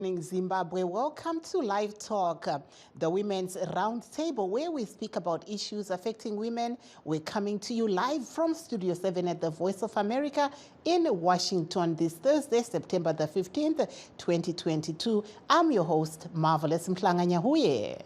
Zimbabwe, welcome to Live Talk, the Women's Roundtable, where we speak about issues affecting women. We're coming to you live from Studio 7 at the Voice of America in Washington this Thursday, September the 15th, 2022. I'm your host, Marvelous Mhlanganyahuye.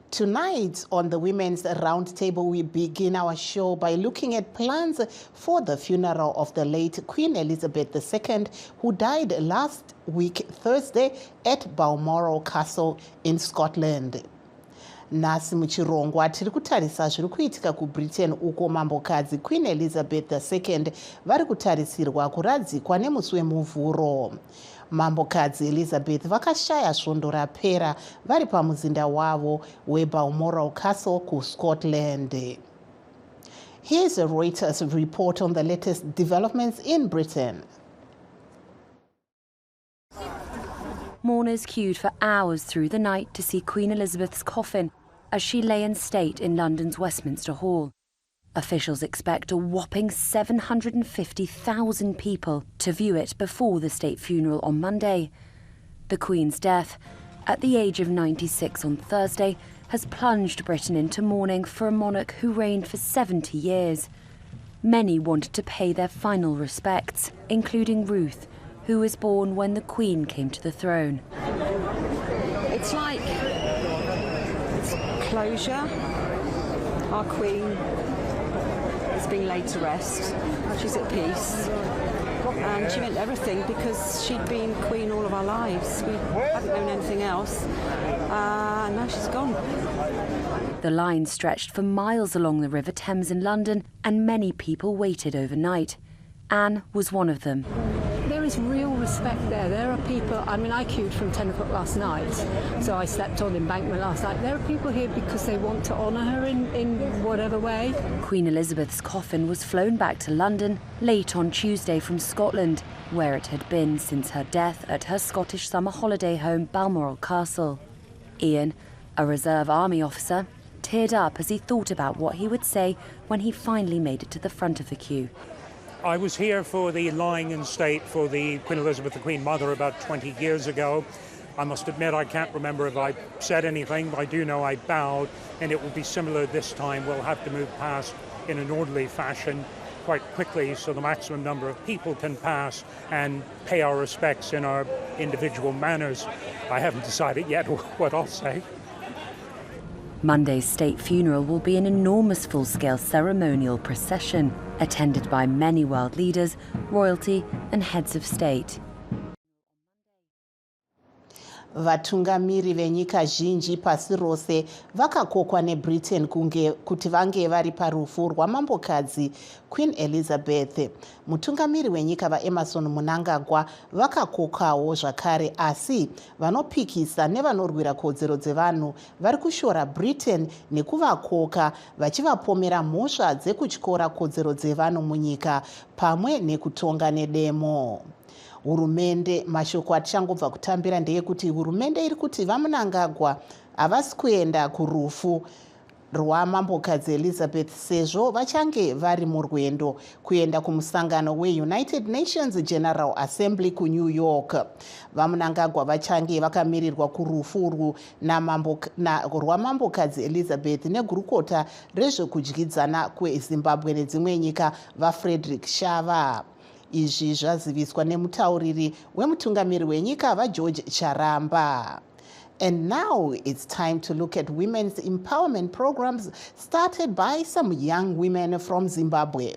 Tonight on the Women's Roundtable, we begin our show by looking at plans for the funeral of the late Queen Elizabeth II, who died last week, Thursday, at Balmoral Castle in Scotland. Nasi muchirongwa tiri kutarisa zviri kuitika kuBritain uko mambokadzi Queen Elizabeth II vari kutarisirwa kuradzikwa nemusi wemuvhuro. Mambokadzi Elizabeth vakashaya svondo rapera vari pamuzinda wavo weBalmoral Castle kuScotland. Here's a Reuters report on the latest developments in Britain. Mourners queued for hours through the night to see Queen Elizabeth's coffin as she lay in state in London's Westminster Hall. Officials expect a whopping 750,000 people to view it before the state funeral on Monday. The Queen's death, at the age of 96 on Thursday, has plunged Britain into mourning for a monarch who reigned for 70 years. Many wanted to pay their final respects, including Ruth, who was born when the Queen came to the throne. It's like closure. Our Queen is being laid to rest. She's at peace. And she meant everything because she'd been Queen all of our lives. We hadn't known anything else. And now she's gone. The line stretched for miles along the River Thames in London, and many people waited overnight. Anne was one of them. There is real respect there. There are people, I queued from 10 o'clock last night, so I slept on Embankment last night. There are people here because they want to honour her in whatever way. Queen Elizabeth's coffin was flown back to London late on Tuesday from Scotland, where it had been since her death at her Scottish summer holiday home, Balmoral Castle. Ian, a reserve army officer, teared up as he thought about what he would say when he finally made it to the front of the queue. I was here for the lying in state for the Queen Elizabeth, the Queen Mother, about 20 years ago. I must admit I can't remember if I said anything, but I do know I bowed, and it will be similar this time. We'll have to move past in an orderly fashion quite quickly so the maximum number of people can pass and pay our respects in our individual manners. I haven't decided yet what I'll say. Monday's state funeral will be an enormous full-scale ceremonial procession, attended by many world leaders, royalty and heads of state. Vatungamiri venyika zhinji pasi rose vakakokwa neBritain kuti vange vari parufu rwamambokadzi Queen Elizabeth. Mutungamiri wenyika vaEmmerson Mnangagwa vakakokawo zvakare, asi vanopikisa nevanorwira kodzero dzevanhu vari kushora Britain nekuvakoka, vachivapomera mhosva dzekutyora kodzero dzevanhu munyika pamwe nekutonga nedemo. Hurumende, mashoko atichangobva kutambira ndeyekuti hurumende iri kuti vaMnangagwa havasi kuenda kurufu rwamambokadzi Elizabeth sezvo vachange vari murwendo kuenda kumusangano weUnited Nations General Assembly kuNew York. VaMnangagwa vachange vakamirirwa kurufu rwamambokadzi Elizabeth negurukota rezvekudyidzana kweZimbabwe nedzimwe nyika vaFrederick Shava. Izvi zvaziviswa nemutauriri wemutungamiri wenyika vaGeorge Charamba. And now it's time to look at women's empowerment programs started by some young women from Zimbabwe.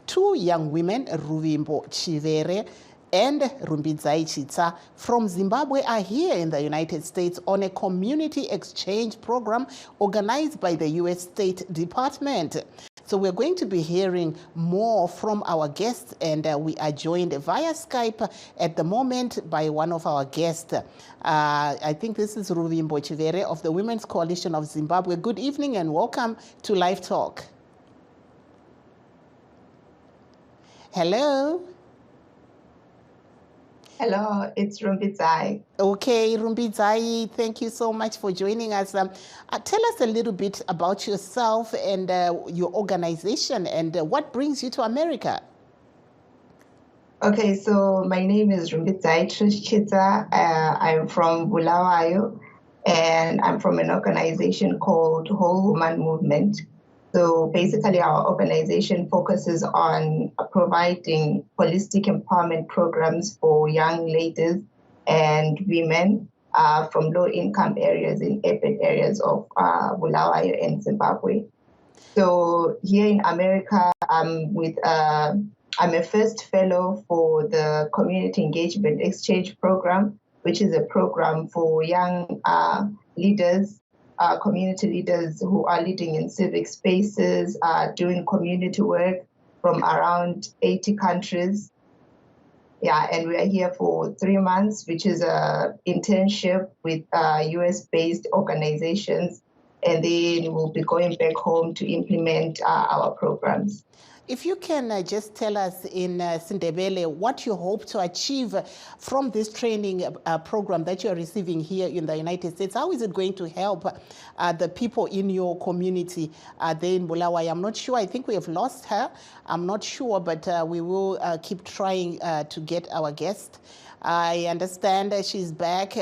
Two young women, Ruvimbo Chivere and Rumbidzai Chitsa from Zimbabwe, are here in the United States on a community exchange program organized by the U.S. State Department. So we're going to be hearing more from our guests, and we are joined via Skype at the moment by one of our guests. I think this is Ruvimbo Chivere of the Women's Coalition of Zimbabwe. Good evening and welcome to Live Talk. Hello? Hello, it's Rumbidzai. Okay, Rumbidzai, thank you so much for joining us. Tell us a little bit about yourself and your organization and what brings you to America. Okay, so my name is Rumbidzai Trishchita. I'm from Bulawayo, and I'm from an organization called Whole Woman Movement. So basically, our organization focuses on providing holistic empowerment programs for young ladies and women from low-income areas in urban areas of Bulawayo and Zimbabwe. So here in America, I'm a first fellow for the Community Engagement Exchange Program, which is a program for young leaders, community leaders who are leading in civic spaces, doing community work from around 80 countries. Yeah, and we are here for 3 months, which is an internship with US-based organizations, and then we'll be going back home to implement our programs. If you can just tell us in Sindebele what you hope to achieve from this training program that you are receiving here in the United States, how is it going to help the people in your community there in Bulawayo? I'm not sure. I think we have lost her. I'm not sure, but we will keep trying to get our guest. I understand she's back.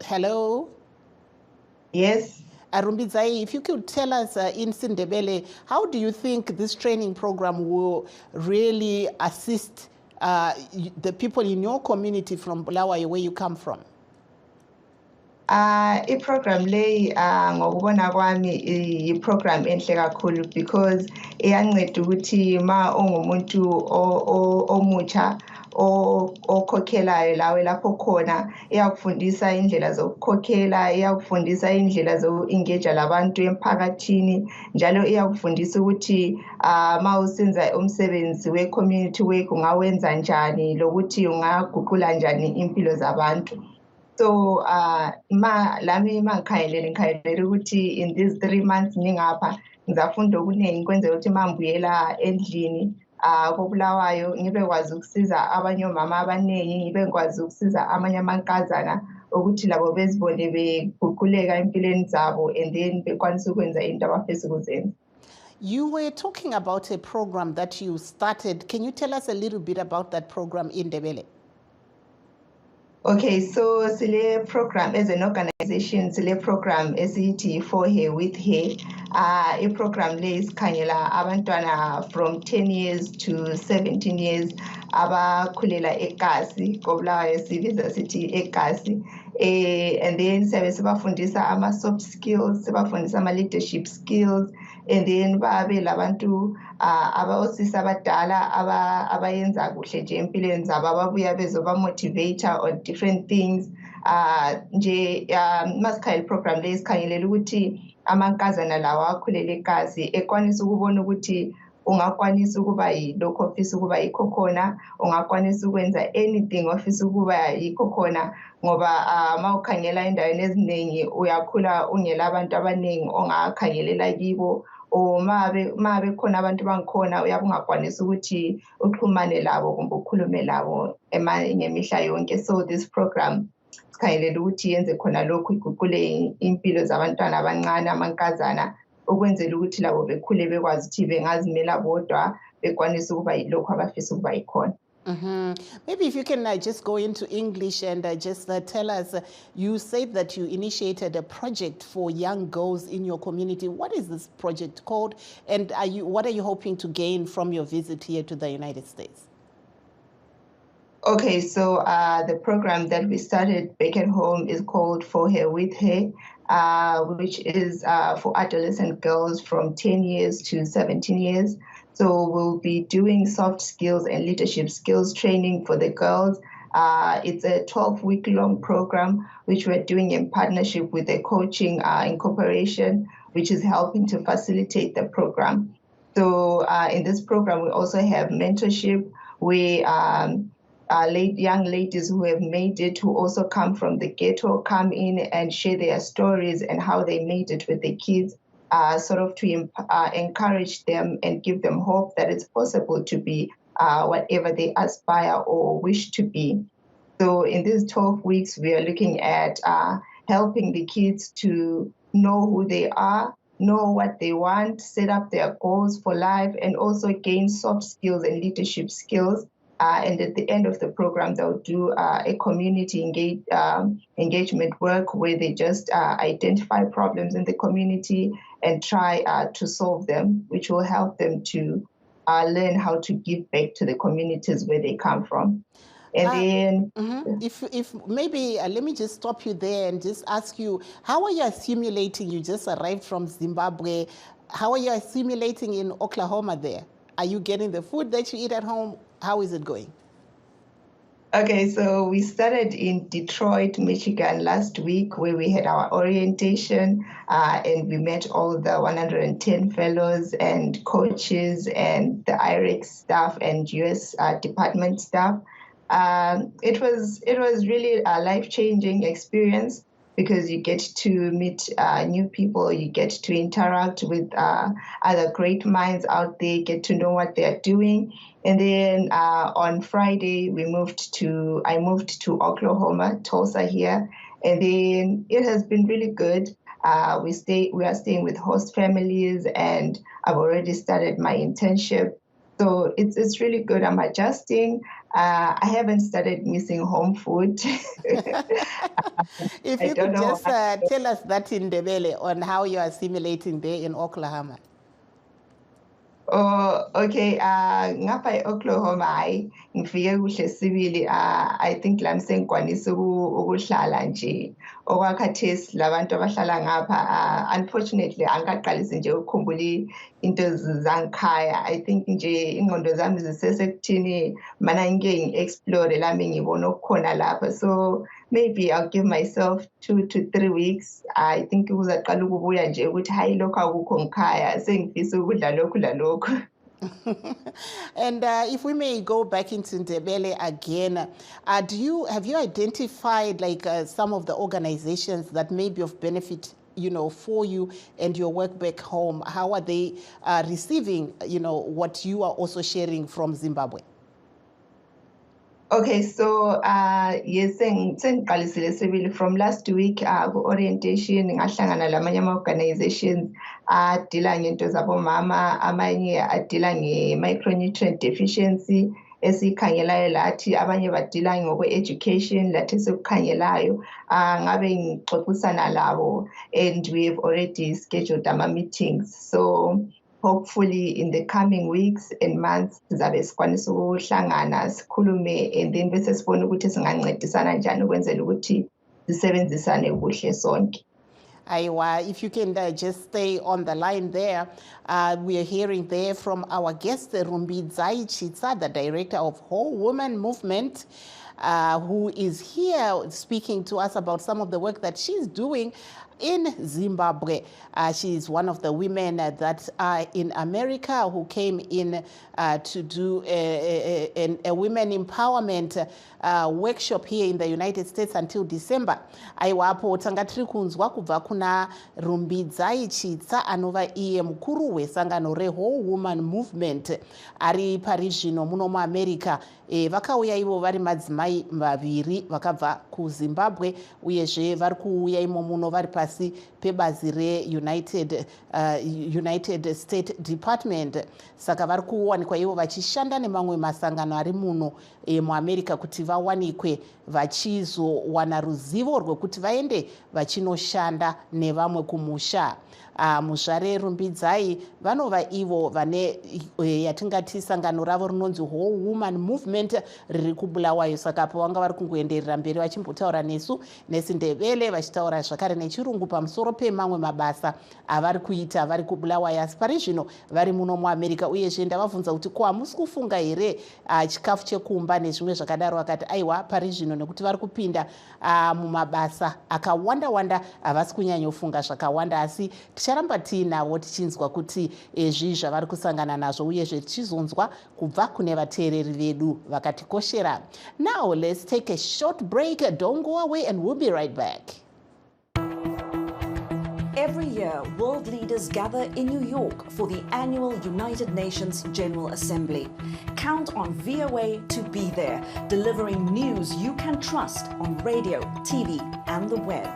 Hello? Yes. Rumbidzai, if you could tell us in Sindebele, how do you think this training program will really assist the people in your community from Bulawayo, where you come from? I-program leyi ngokubona kwami i-program enhle kakhulu because iyanceda ukuthi ma ungumuntu omutsha okhokhelayo lawe lapho khona iyakufundisa indlela zokukhokhela, iyakufundisa indlela zoku-engage labantu emphakathini, njalo iyakufundisa ukuthi ma usenza umsebenzi we-community work ungawenza njani lokuthi ungaguqula njani impilo zabantu. So lami ngikhangelele ukuthi in these 3 months ngingapha ngizafunda okuningi kwenzela ukuthi ma ngibuyela endlini koBulawayo ngibe kwazi ukusiza abanye omama abaningi, ngibe ngikwazi ukusiza amanye amankazana ukuthi labo bezibone beguquleka empilweni zabo and then bekwanise ukwenza into abafisa ukuzenza. You were talking about a program that you started. Can you tell us a little bit about that program in Ndebele? Okay, so Sile program as an organization, Sile program esithi For Her With Her. A program le isikhangela abantwana from 10 years to 17 years abakhulela eKasi, koBulawayo sibiza sithi eKasi. And then sibafundisa ama soft skills, sibafundisa ama leadership skills, and then babe labantu abawosisa abadala abayenza kuhle nje empilweni zabo ababuya bezoba motivator on different things. Nje masikhayela program le isikhangelela ukuthi amankazana lawa akhulele eKasi ekwanisa ukubona ukuthi ungakwanisa ukuba yilokho ofisa ukuba yikho khona, ungakwanisa ukwenza anything ofisa ukuba yikho khona, ngoba ma ukhangela endaweni eziningi uyakhula ungela abantu abaningi ongakhangelela kibo, ma bekhona abantu bangikhona uyabe ungakwanisa ukuthi uxhumane labo kumbe ukhulume labo ngemihla yonke. So this program sikhangelela ukuthi yenze khona lokhu, iguqule impilo zabantwana abancane amankazana ukwenzela ukuthi labo bekhule bekwazi ukuthi bengazimela bodwa bekwanisa ukuba yilokho abafisa ukuba yikhona. Maybe if you can just go into English and just tell us, you said that you initiated a project for young girls in your community. What is this project called, and what are you hoping to gain from your visit here to the United States? Okay, so the program that we started back at home is called For Her With Her, which is for adolescent girls from 10 years to 17 years. So we'll be doing soft skills and leadership skills training for the girls. It's a 12-week-long program, which we're doing in partnership with a coaching incorporation, which is helping to facilitate the program. So in this program, we also have mentorship where young ladies who have made it, who also come from the ghetto, come in and share their stories and how they made it with the kids, sort of to encourage them and give them hope that it's possible to be whatever they aspire or wish to be. So in these 12 weeks, we are looking at helping the kids to know who they are, know what they want, set up their goals for life, and also gain soft skills and leadership skills. And at the end of the program, they'll do a community engagement work where they just identify problems in the community and try to solve them, which will help them to learn how to give back to the communities where they come from. And then, if maybe let me just stop you there and just ask you, how are you assimilating? You just arrived from Zimbabwe. How are you assimilating in Oklahoma there? Are you getting the food that you eat at home? How is it going? Okay, so we started in Detroit, Michigan last week, where we had our orientation and we met all the 110 fellows and coaches and the IREX staff and US department staff. It was really a life-changing experience because you get to meet new people, you get to interact with other great minds out there, get to know what they're doing. And then on Friday, I moved to Oklahoma, Tulsa here, and then it has been really good. We are staying with host families, and I've already started my internship. So it's really good. I'm adjusting. I haven't started missing home food. If you could just tell us that in Ndebele on how you're assimilating there in Oklahoma. Oh, okay. Ngapha Oklahoma hayi ngifike kuhle sibili. I think la msengikwanisa ukuhlala nje. Okwakhathesi labantu abahlala ngapha unfortunately angaqalisi nje ukukhumbula into zangikhaya. I think nje ingqondo zami zisesekuthini mana ngike ngi-explore lami ngibona okukhona lapha. So maybe I'll give myself 2 to 3 weeks. I think uzaqala ukubuya nje ukuthi hayi lokho akukho ngikhaya sengifisa ukudla lokhu lalokhu. And if we may go back into Ndebele again, have you identified like some of the organizations that may be of benefit, for you and your work back home? How are they receiving, what you are also sharing from Zimbabwe? Okay, so yes, sengiqalisile sibili from last week ku-orientation ngahlangana lamanye ama-organizations adila ngento zabomama, amanye adila nge-micronutrient deficiency esikhangelayo lathi, abanye badila ngokwe-education lathi esikukhangelayo. Ngabe ngixoxisana labo and we have already scheduled ama-meetings. So hopefully in the coming weeks and months sizabe sikwanisa ukuhlangana sikhulume and then bese sibone ukuthi singancedisana njani ukwenzela ukuthi sisebenzisane kuhle sonke. Aiwa, if you can just stay on the line there. We are hearing there from our guest, Rumbidzai Chitsa, the director of Whole Woman Movement, who is here speaking to us about some of the work that she's doing in Zimbabwe. She is one of the women that are in America who came in to do a women empowerment workshop here in the United States until December. Aiwapo tanga tiri kunzwa kubva kuna Rumbidzai Chitsa anova iye mukuru wesangano reWhole Woman Movement ari parizvino muno muAmerica. Vakauya ivo vari madzimai vaviri vakabva kuZimbabwe uyezve vari kuuya imo muno vari pasi pebazi reUnited States Department. Saka vari kuwanikwa ivo vachishanda nemamwe masangano ari muno muAmerica kuti vawanikwe vachizowana ruzivo rwekuti vaende vachinoshanda nevamwe kumusha. Muzvare Rumbidzai vanova ivo vane yatingati sangano ravo rinonzi Whole Woman Movement riri kuBulawayo. Saka po vanga vari kungoenderera mberi vachimbotaura nesu neSindebele vachitaura zvakare nechirungu pamusoro pemamwe mabasa avari kuita vari kuBulawayo, asi pari zvino vari muno muAmerica. Uyezve ndavabvunza kuti ko hamusi kufunga here chikafu chekumba nezvimwe zvakadaro? Vakati aiwa, pari zvino nekuti vari kupinda mumabasa akawanda wanda havasi kunyanyofunga zvakawanda, asi ticharamba tiinavo tichinzwa kuti ezvi zvavari kusangana nazvo uyezve tichizonzwa kubva kune vateereri vedu vakatikoshera. Now let's take a short break. Don't go away and we'll be right back. Every year, world leaders gather in New York for the annual United Nations General Assembly. Count on VOA to be there, delivering news you can trust on radio, TV, and the web.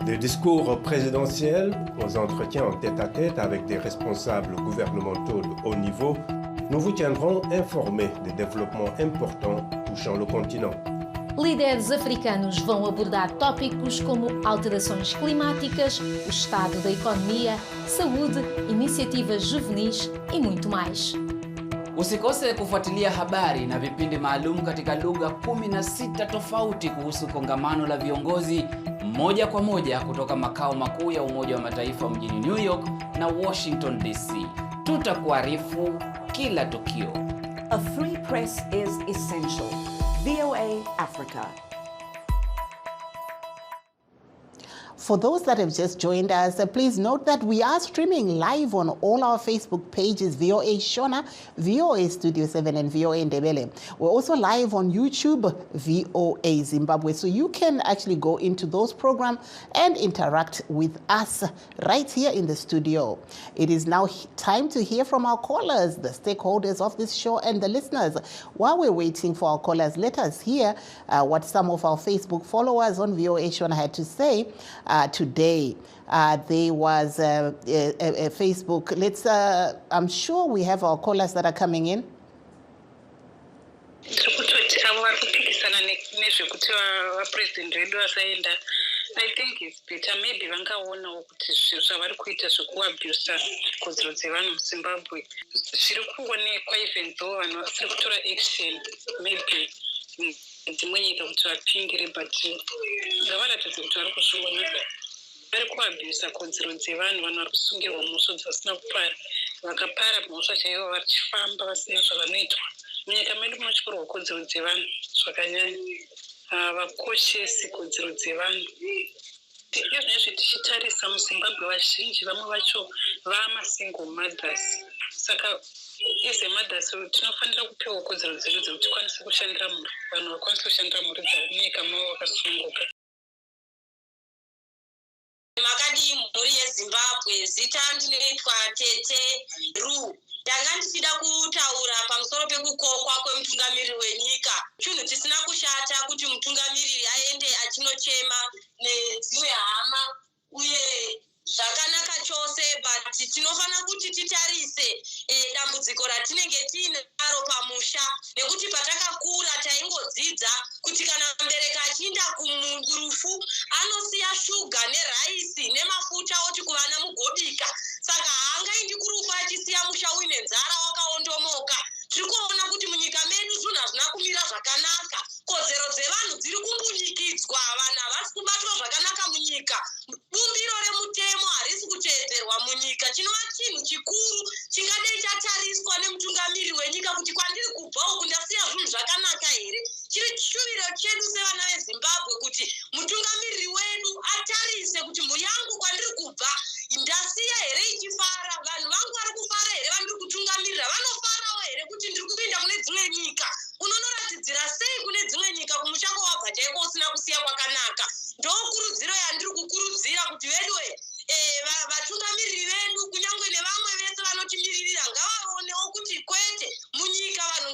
Des discours présidentiels aux entretiens en tête-à-tête avec des responsables gouvernementaux de haut niveau, nous vous tiendrons informés des développements importants touchant le continent. Líderes africanos vão abordar tópicos como alterações climáticas, o estado da economia, saúde, iniciativas juvenis e muito mais. Usikose kufuatilia habari na vipindi maalum katika lugha 16 tofauti kuhusu kongamano la viongozi moja kwa moja kutoka makao makuu ya Umoja wa Mataifa mjini New York na Washington DC. Tutakuarifu kila tukio. A free press is essential. VOA Africa. For those that have just joined us, please note that we are streaming live on all our Facebook pages, VOA Shona, VOA Studio 7, and VOA Ndebele. We're also live on YouTube, VOA Zimbabwe. So you can actually go into those programs and interact with us right here in the studio. It is now time to hear from our callers, the stakeholders of this show, and the listeners. While we're waiting for our callers, let us hear what some of our Facebook followers on VOA Shona had to say. Today, there was a Facebook. I'm sure we have our callers that are coming in. I think it's better. Maybe vangaona kuti zvavari kuita zvekuabhusa kodzero dzevanhu muZimbabwe zviri kuonekwa, even though vanhu vasiri kutora action, maybe dzimwe nyika kuti vapindire, but ngavaratidze kuti vari kuzviona. Vari kuabhusa kodzero dzevanhu, vanhu vari kusungirwa mhosva dzasina kupara, vakapara mhosva chaivo vachifamba vasina zvavanoitwa. Munyika medu munotyirwa kodzero dzevanhu zvakanyanya, vakoshesi kodzero dzevanhu. Iyo zvinezvi tichitarisa muZimbabwe, vazhinji vamwe vacho vamasingle mothers. Saka as a mothers tinofanira kupiwa kodzero dzedu dzekuti tikwanise kushandira mhuri, vanhu vakwanise kushandira mhuri dzavo munyika mavo vakasununguka. Makadi mhuri yeZimbabwe, zita ndinoitwa Tete Ru. Ndanga ndichida kutaura pamusoro pekukokwa kwemutungamiriri wenyika. Chinhu chisina kushata kuti mutungamiriri aende achinochema nedzimwe hama uye zvakanaka chose, but tinofanira kuti titarise dambudziko ratinenge tinaro pamusha, nekuti patakakura taingodzidza kuti kana mubereki achiinda kurufu anosiya shuga neraisi nemafuta oti kuvana mugobika. Saka haangaindi kurufu achisiya musha uine nzara wakaondomoka. Tiri kuona kuti munyika medu zvinhu hazvina kumira zvakanaka. Kodzero dzevanhu dziri kumbunyikidzwa, vanhu havasi kubatwa zvakanaka munyika. Bumbiro remutemo harisi kuteedzerwa munyika. Chinova chinhu chikuru chingadei chatariswa nemutungamiriri wenyika kuti kwandiri kubva uku ndasiya zvinhu zvakanaka here. Chiri chishuviro chedu sevana veZimbabwe kuti mutungamiriri wedu atarise kuti mhuri yangu kwandiri kubva ndasiya here ichifara, vanhu vangu vari kufara here vandiri kutungamirira, vanofarawo here kuti ndiri kupinda mune dzimwe nyika. Unonoratidzira sei kune dzimwe nyika kumusha kwawabva chaiko usina kusiya kwakanaka? Ndokurudziro yandiri kukurudzira kuti vedu vatungamiriri vedu kunyange nevamwe vese vanotimiririra ngavaonewo kuti kwete munyika vanhu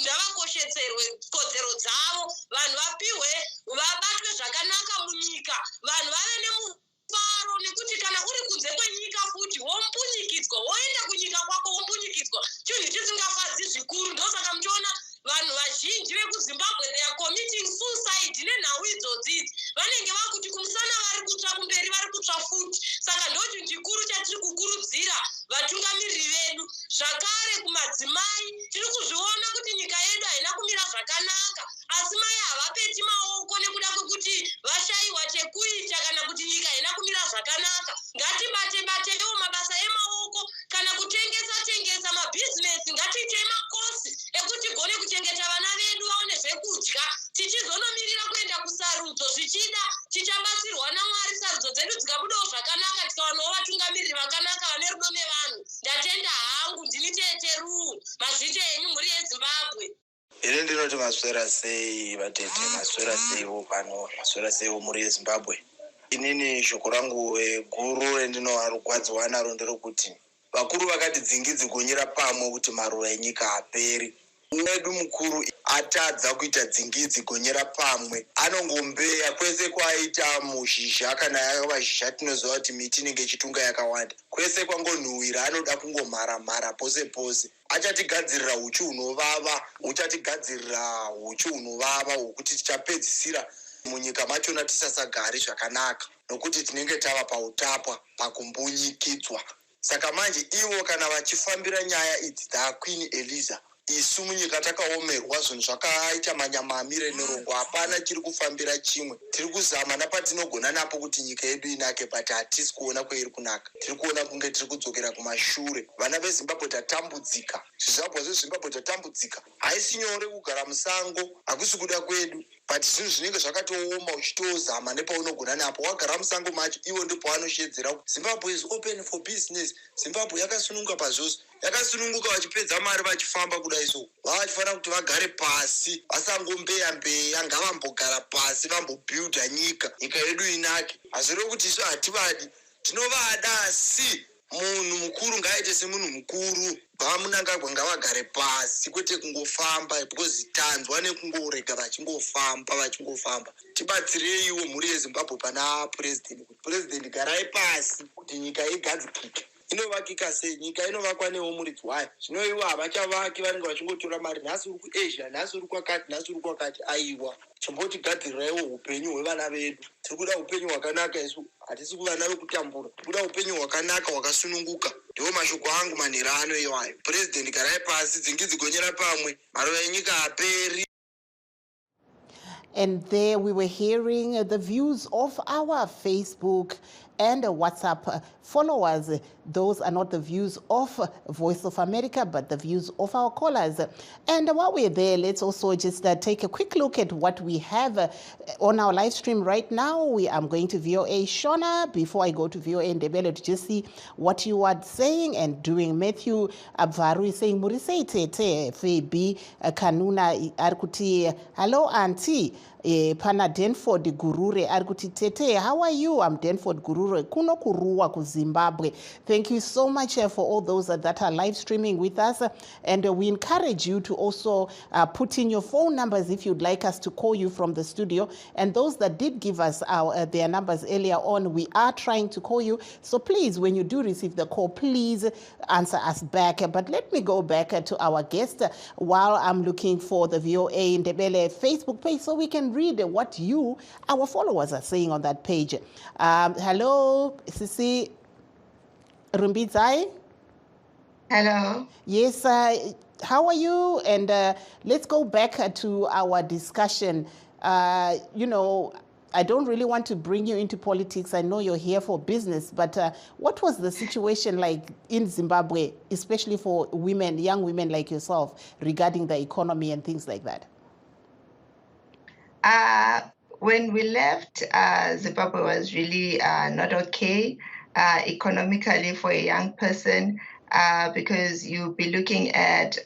ngavakoshetserwe kodzero dzavo, vanhu vapiwe, vabatwe zvakanaka munyika, vanhu vave nemufaro, nekuti kana uri kunze kwenyika futi wompunyikidzwa, woenda kunyika kwako wompunyikidzwa, chinhu chisingafadzi zvikuru. Ndosaka muchiona vanhu vazhinji vekuZimbabwe they are committing suicide nenhau idzodzidzi. Vanenge vakuti kumusana vari kutsva, kumberi vari kutsva futi. Saka ndo chinhu chikuru chatiri kukurudzira vatungamiriri vedu. Zvakare kumadzimai, tiri kuzviona kuti nyika yedu haina kumira zvakanaka, asi mai havapeti maoko nekuda kwekuti vashayiwa chekuita kana kuti nyika haina kumira zvakanaka. Ngatibatewo mabasa emaoko, kana kutengesa mabhizinesi, ngatiite makosi ekuti gone kuchengeta vana vedu vaone zvekudya, tichizonomirira kuenda kusarudzo zvichida tichabatsirwa naMwari, sarudzo dzedu dzikabudawo zvakanaka, tikawanawo vatungamiriri vakanaka vane rudo nevanhu. Ndatenda hangu, ndini Tete Ru, mazvite enyu mhuri yeZimbabwe. Ine ndinoti maswera sei vatete, maswera seiwo pano, maswera seiwo mhuri yeZimbabwe. Inini shoko rangu guru randinowarugwadziwa naro nderokuti vakuru vakati dzingidzi gonyera pamwe kuti maruva enyika aperi. Mwedu mukuru atadza kuita dzingidzi gonyera pamwe, anongombeya kwese kwaita muzhizha. Kana yakava zhizha tinoziva kuti miti inenge ichitunga yakawanda. Kwese kwangonhuhwira anoda kungomhara pose pose. Achatigadzirira uchu hunovava, uchatigadzirira uchu hunovava hwokuti tichapedzisira munyika machona tisasagari zvakanaka nokuti tinenge tava pautapwa, pakumbunyikidzwa. Saka manje ivo kana vachifambira nyaya idzi dzaQueen Eliza, isu munyika takaomerwa zvinhu zvakaita manyama amire nerongo, hapana chiri kufambira chimwe. Tiri kuzama napatinogona napo kuti nyika yedu inake, but hatisi kuona kwairi kunaka. Tiri kuona kunge tiri kudzokera kumashure. Vana veZimbabwe tatambudzika, zvizvarwa zveZimbabwe tatambudzika. Haisi nyore kugara musango, hakusi kuda kwedu, but zvinhu zvinenge zvakatooma uchitozama nepaunogona napo. Wagara musango macho, ivo ndipo vanoshedzera kuti Zimbabwe is open for business. Zimbabwe yakasununguka pazvose, yakasununguka vachipedza mari vachifamba kudai so. Vachifanira kuti vagare pasi, vasangombeya, ngavambogara pasi vambobhiudha nyika yedu inake. Hazviri kuti isu hativadi, tinovada, asi munhu mukuru ngaaite semunhu mukuru. Vamunangagwa ngavagare pasi kwete kungofamba, because tanzwa nekungorega vachingofamba. Tibatsireiwo mhuri yeZimbabwe pana president, kuti president garai pasi kuti nyika igadzikike. Inovakika sei? Nyika inovakwa neumuridzi wayo. Zvino ivo havachavaki, vanenge vachingotora mari. Nhasi uri kuAsia, nhasi uri kwakati, aiwa. Chimbotigadzirireiwo upenyu hwevana vedu. Tiri kuda upenyu hwakanaka isu. Hatisi kuvana vekutambura. Tiri kuda upenyu hwakanaka hwakasununguka. Ndiwo mashoko angu manherano iwayo. President garai pasi, dzingidzi gonyera pamwe, maruva enyika aperi. And there we were hearing the views of our Facebook and WhatsApp followers. Those are not the views of Voice of America, but the views of our callers. And while we're there, let's also just take a quick look at what we have on our live stream right now. I'm going to VOA Shona before I go to VOA Ndebele to just see what you are saying and doing. Matthew Abvaru is saying, Murise tete, Febi Kanuna Arkuti, hello auntie. Pana Denford Gurure Arguti Tete, how are you? I'm Denford Gurure Kuno Kurua ku Zimbabwe. Thank you so much for all those that are live streaming with us, and we encourage you to also put in your phone numbers if you'd like us to call you from the studio. And those that did give us their numbers earlier on, we are trying to call you. So please, when you do receive the call, please answer us back. But let me go back to our guest while I'm looking for the VOA Ndebele Facebook page so we can read what you, our followers, are saying on that page. Hello, Sisi Rumbidzai. Hello. Yes, how are you? And let's go back to our discussion. You know, I don't really want to bring you into politics. I know you're here for business, but what was the situation like in Zimbabwe, especially for women, young women like yourself, regarding the economy and things like that? When we left, Zimbabwe was really not okay economically for a young person, because you'll be looking at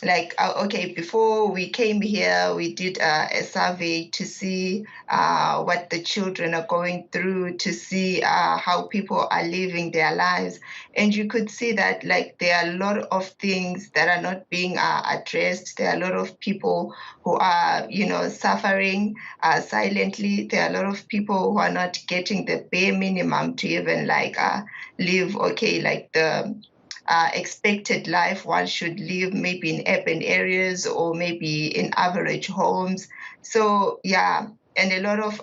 okay, before we came here, we did a survey to see what the children are going through, to see how people are living their lives. And you could see that there are a lot of things that are not being addressed. There are a lot of people who are, suffering silently. There are a lot of people who are not getting the bare minimum to even live okay, the expected life one should live maybe in urban areas or maybe in average homes. So, yeah, and a lot of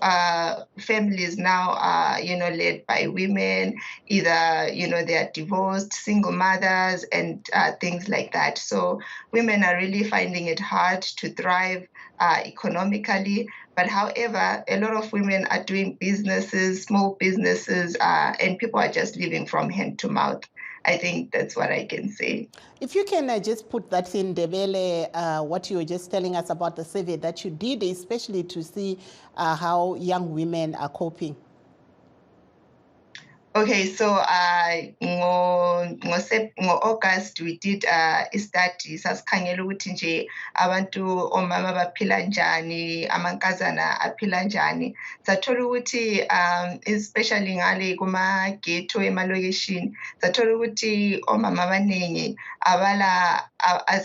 families now are, led by women, either, they are divorced, single mothers, and things like that. So women are really finding it hard to thrive economically. But however, a lot of women are doing businesses, small businesses, and people are just living from hand to mouth. I think that's what I can say. If you can just put that in Ndebele, what you were just telling us about the survey that you did, especially to see how young women are coping. Okay, so ngo-August we did a study sasikhangela ukuthi nje abantu omama baphila njani, amankazana aphila njani. Sathola ukuthi especially ngale kuma-ghetto emalokishini, sathola ukuthi omama abaningi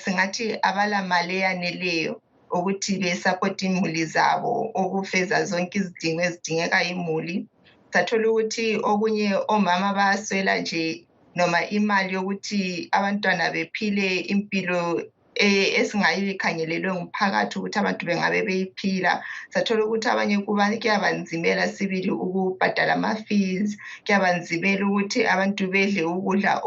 singathi abala mali eyaneleyo ukuthi besupport imuli zabo, ukufeza zonke izidingo ezidingeka imuli. Sathola ukuthi okunye omama bayaswela nje noma imali yokuthi abantwana bephile impilo esingayikhangelelwe ngumphakathi ukuthi abantu bengabe beyiphila. Sathola ukuthi abanye kuyabanzimela sibili ukubhadala ama-fees, kuyabanzimela ukuthi abantu bedle ukudla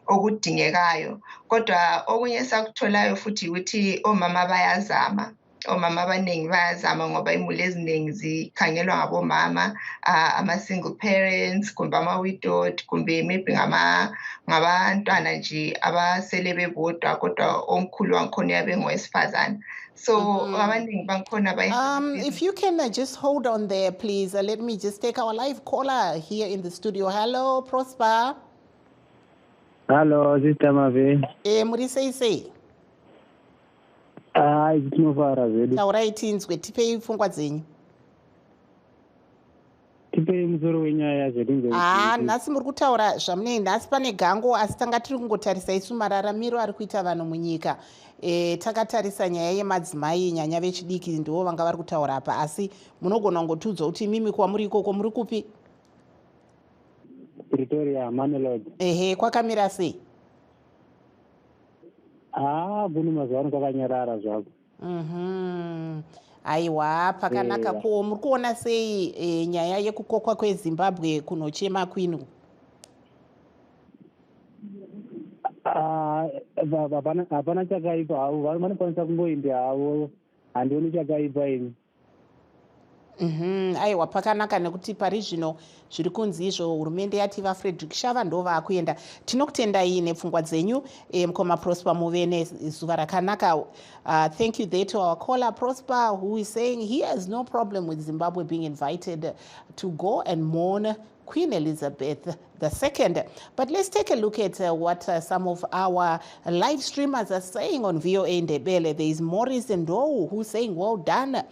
okudingekayo. Kodwa okunye sakutholayo futhi ukuthi omama bayazama. Omama abaningi bayazama ngoba imuli eziningi zikhangelwa ngabomama, ama-single parents, kumbe ama-widowed, kumbe maybe ngabantwana nje abasele bebodwa kodwa omkhulu wangikhona uyabe ngowesifazane. So abaningi bangikhona if you can just hold on there, please. Let me just take our live caller here in the studio. Hello, Prosper. Hello, Sister Mavi. Muri sei? Tinovara zvedu. Taurai tinzwe, tipei pfungwa dzenyu. Tipei musoro wenyaya zvedu. Nhasi muri kutaura zvamunei, nhasi pane gango, asi tanga tiri kungotarisa isu mararamiro ari kuita vanhu munyika. Takatarisa nyaya yemadzimai, nyanya vechidiki ndivo vanga vari kutaura apa, asi munogona kungotudzwa kuti mimi kwamuri ikoko muri kupi? Pretoria, Mamelodi. Ehe, kwakamira sei? Bunu mazuva ano kwakanyarara zvako. Aiwa, pakanaka. Ko muri kuona sei nyaya yekukokwa kweZimbabwe kunochema kwinu? Hapana chakaipa havo, vanokwanisa kungoenda havo, handioni chakaipa ini. Aiwa, pakanaka nekuti pari zvino zviri kunzi izvo hurumende yati vaFrederick Shava ndo vaakuenda. Tinokutendai nepfungwa dzenyu mukoma Prosper muve nezuva rakanaka. Thank you there to our caller Prosper, who is saying he has no problem with Zimbabwe being invited to go and mourn Queen Elizabeth II. But let's take a look at what some of our live streamers are saying on VOA Ndebele. There is Maurice Ndou who's saying, well done.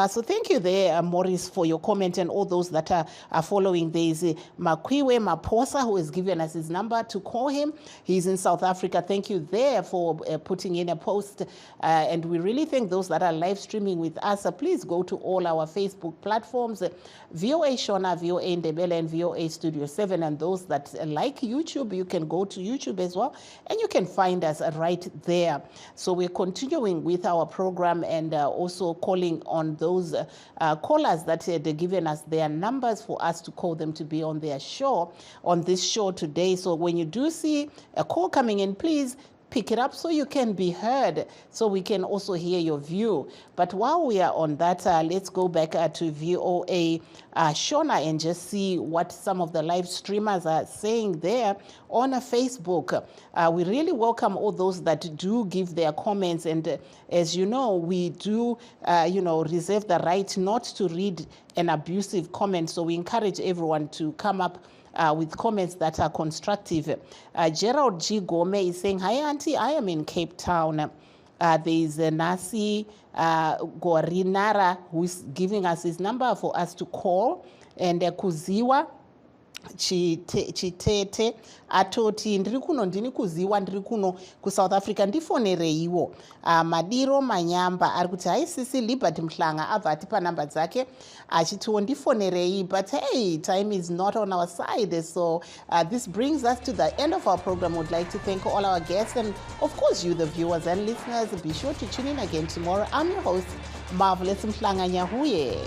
So thank you there, Maurice, for your comment, and all those that are following. There is Makwiwe Maposa, who has given us his number to call him. He's in South Africa. Thank you there for putting in a post. And we really thank those that are live streaming with us. Please go to all our Facebook platforms, VOA Shona, VOA Ndebele, and VOA Studio 7. And those that like YouTube, you can go to YouTube as well, and you can find us right there. So we're continuing with our program, and also calling on those callers that had given us their numbers for us to call them to be on their show, on this show today. So when you do see a call coming in, please pick it up so you can be heard, so we can also hear your view. But while we are on that, let's go back to VOA Shona and just see what some of the live streamers are saying there on Facebook. We really welcome all those that do give their comments, and as you know, we do reserve the right not to read an abusive comment, so we encourage everyone to come up with comments that are constructive. Gerald G. Gome is saying, hi, Auntie, I am in Cape Town. There is Nasi Gorinara who is giving us his number for us to call. And Kuziwa Chitete atoti ndiri kuno ndini kuziwa ndiri kuno kuSouth Africa ndifonereiwo. Madiro Manyamba ari kuti hai sisi Liberty Mhlanga abva atipa namba dzake achitiwo ndifonerei, but hey, time is not on our side. So this brings us to the end of our program. I would like to thank all our guests and of course you, the viewers and listeners. Be sure to tune in again tomorrow. I'm your host, Marvelous Mhlanga Nyahuye.